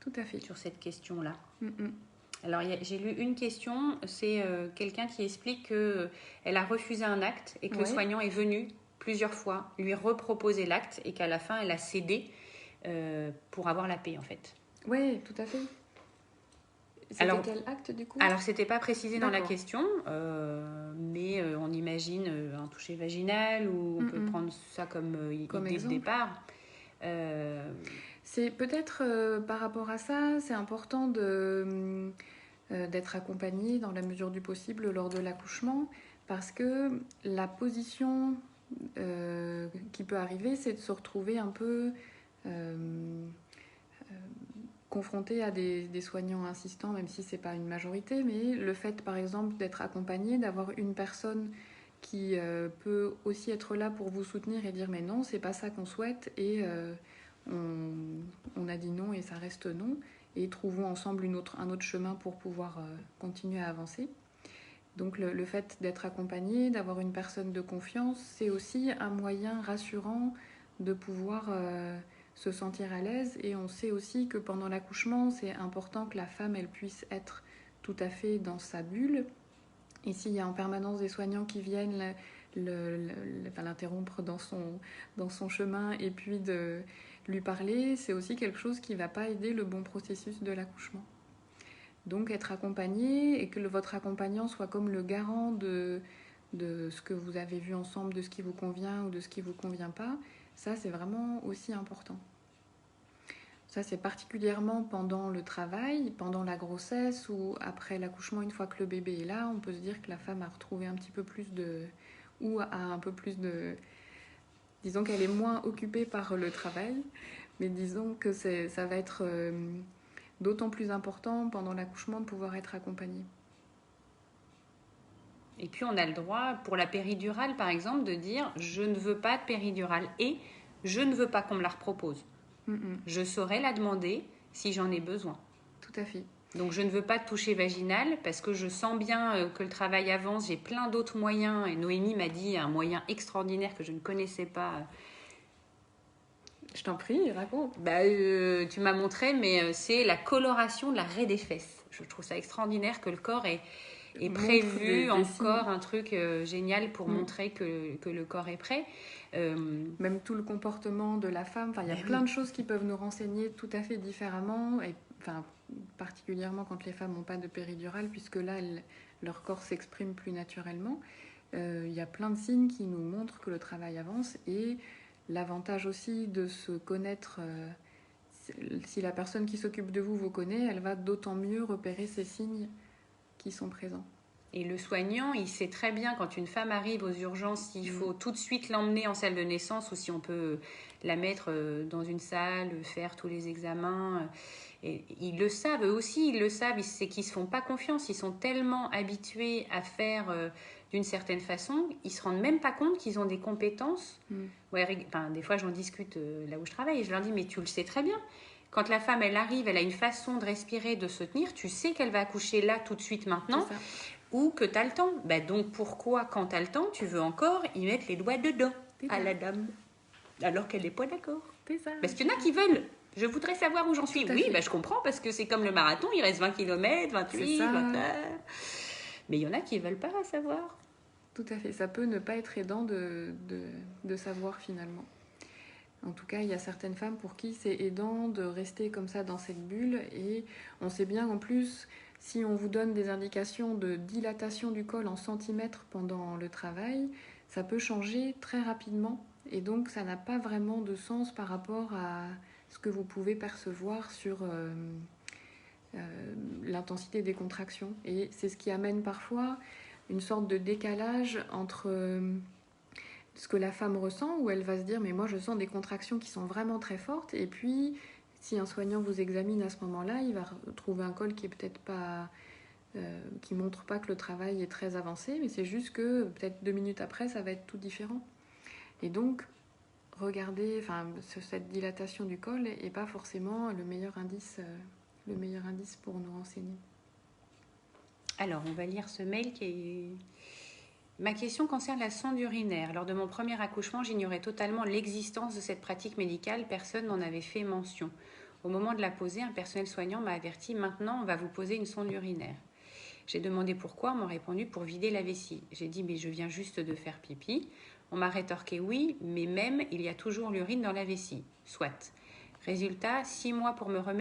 tout à fait. sur cette question-là. Mm. Alors, j'ai lu une question, c'est quelqu'un qui explique qu'elle a refusé un acte et que le Ouais. soignant est venu plusieurs fois lui reproposer l'acte et qu'à la fin, elle a cédé pour avoir la paix, en fait. Oui, tout à fait. C'était Alors, quel acte du coup? Alors, c'était pas précisé dans la D'accord. question, mais on imagine un toucher vaginal ou on peut prendre ça comme Comme idée de exemple. départ. C'est peut-être par rapport à ça, c'est important d'être accompagné dans la mesure du possible lors de l'accouchement parce que la position qui peut arriver, c'est de se retrouver un peu confronté à des soignants insistants, même si c'est pas une majorité, mais le fait par exemple d'être accompagné, d'avoir une personne qui peut aussi être là pour vous soutenir et dire mais non, c'est pas ça qu'on souhaite et on a dit non et ça reste non et trouvons ensemble un autre chemin pour pouvoir continuer à avancer. Donc le fait d'être accompagné, d'avoir une personne de confiance, c'est aussi un moyen rassurant de pouvoir se sentir à l'aise. Et on sait aussi que pendant l'accouchement, c'est important que la femme, elle puisse être tout à fait dans sa bulle. Et s'il y a en permanence des soignants qui viennent l'interrompre dans son chemin et puis de lui parler, c'est aussi quelque chose qui ne va pas aider le bon processus de l'accouchement. Donc être accompagné et que votre accompagnant soit comme le garant de ce que vous avez vu ensemble, de ce qui vous convient ou de ce qui ne vous convient pas, ça c'est vraiment aussi important. Ça c'est particulièrement pendant le travail, pendant la grossesse ou après l'accouchement, une fois que le bébé est là, on peut se dire que la femme a retrouvé un petit peu plus ou a un peu plus de... Disons qu'elle est moins occupée par le travail, mais disons que ça va être d'autant plus important pendant l'accouchement de pouvoir être accompagné. Et puis, on a le droit, pour la péridurale, par exemple, de dire « je ne veux pas de péridurale et je ne veux pas qu'on me la repropose. Je saurais la demander si j'en ai besoin. » Tout à fait. Donc, je ne veux pas de toucher vaginal parce que je sens bien que le travail avance. J'ai plein d'autres moyens. Et Noémie m'a dit un moyen extraordinaire que je ne connaissais pas. Je t'en prie, raconte. Tu m'as montré, mais c'est la coloration de la raie des fesses. Je trouve ça extraordinaire que le corps est prévu encore un truc génial pour montrer que le corps est prêt. Même tout le comportement de la femme, il y a plein de choses qui peuvent nous renseigner tout à fait différemment, et particulièrement quand les femmes n'ont pas de péridurale, puisque là, leur corps s'exprime plus naturellement. Il y a plein de signes qui nous montrent que le travail avance, et l'avantage aussi de se connaître, si la personne qui s'occupe de vous connaît, elle va d'autant mieux repérer ces signes qui sont présents. Et le soignant, il sait très bien quand une femme arrive aux urgences s'il faut tout de suite l'emmener en salle de naissance ou si on peut la mettre dans une salle, faire tous les examens. Et ils le savent, eux aussi, ils le savent. C'est qu'ils ne se font pas confiance. Ils sont tellement habitués à faire d'une certaine façon, ils ne se rendent même pas compte qu'ils ont des compétences. Des fois, j'en discute là où je travaille et je leur dis, mais tu le sais très bien. Quand la femme, elle arrive, elle a une façon de respirer, de se tenir, tu sais qu'elle va accoucher là, tout de suite, maintenant. Ou que tu as le temps. Donc pourquoi, quand tu as le temps, tu veux encore y mettre les doigts dedans à la dame alors qu'elle n'est pas d'accord? Parce qu'il y en a qui veulent. Je voudrais savoir où j'en suis. Oui, je comprends, parce que c'est comme le marathon, il reste 20 km, 28, 29. Mais il y en a qui ne veulent pas savoir. Tout à fait, ça peut ne pas être aidant de savoir finalement. En tout cas, il y a certaines femmes pour qui c'est aidant de rester comme ça dans cette bulle, et on sait bien en plus, si on vous donne des indications de dilatation du col en centimètres pendant le travail, ça peut changer très rapidement, et donc ça n'a pas vraiment de sens par rapport à ce que vous pouvez percevoir sur l'intensité des contractions. Et c'est ce qui amène parfois une sorte de décalage entre ce que la femme ressent, où elle va se dire mais moi je sens des contractions qui sont vraiment très fortes, et puis si un soignant vous examine à ce moment-là, il va trouver un col qui est peut-être pas qui montre pas que le travail est très avancé, mais c'est juste que peut-être 2 minutes après ça va être tout différent. Et donc regarder, cette dilatation du col n'est pas forcément le meilleur indice pour nous renseigner. Alors on va lire ce mail qui est... Ma question concerne la sonde urinaire. Lors de mon premier accouchement, j'ignorais totalement l'existence de cette pratique médicale. Personne n'en avait fait mention. Au moment de la poser, un personnel soignant m'a averti « Maintenant, on va vous poser une sonde urinaire ». J'ai demandé pourquoi, on m'a répondu « Pour vider la vessie ». J'ai dit « Mais je viens juste de faire pipi ». On m'a rétorqué « Oui, mais même, il y a toujours l'urine dans la vessie ». Soit. Résultat, 6 mois pour me remettre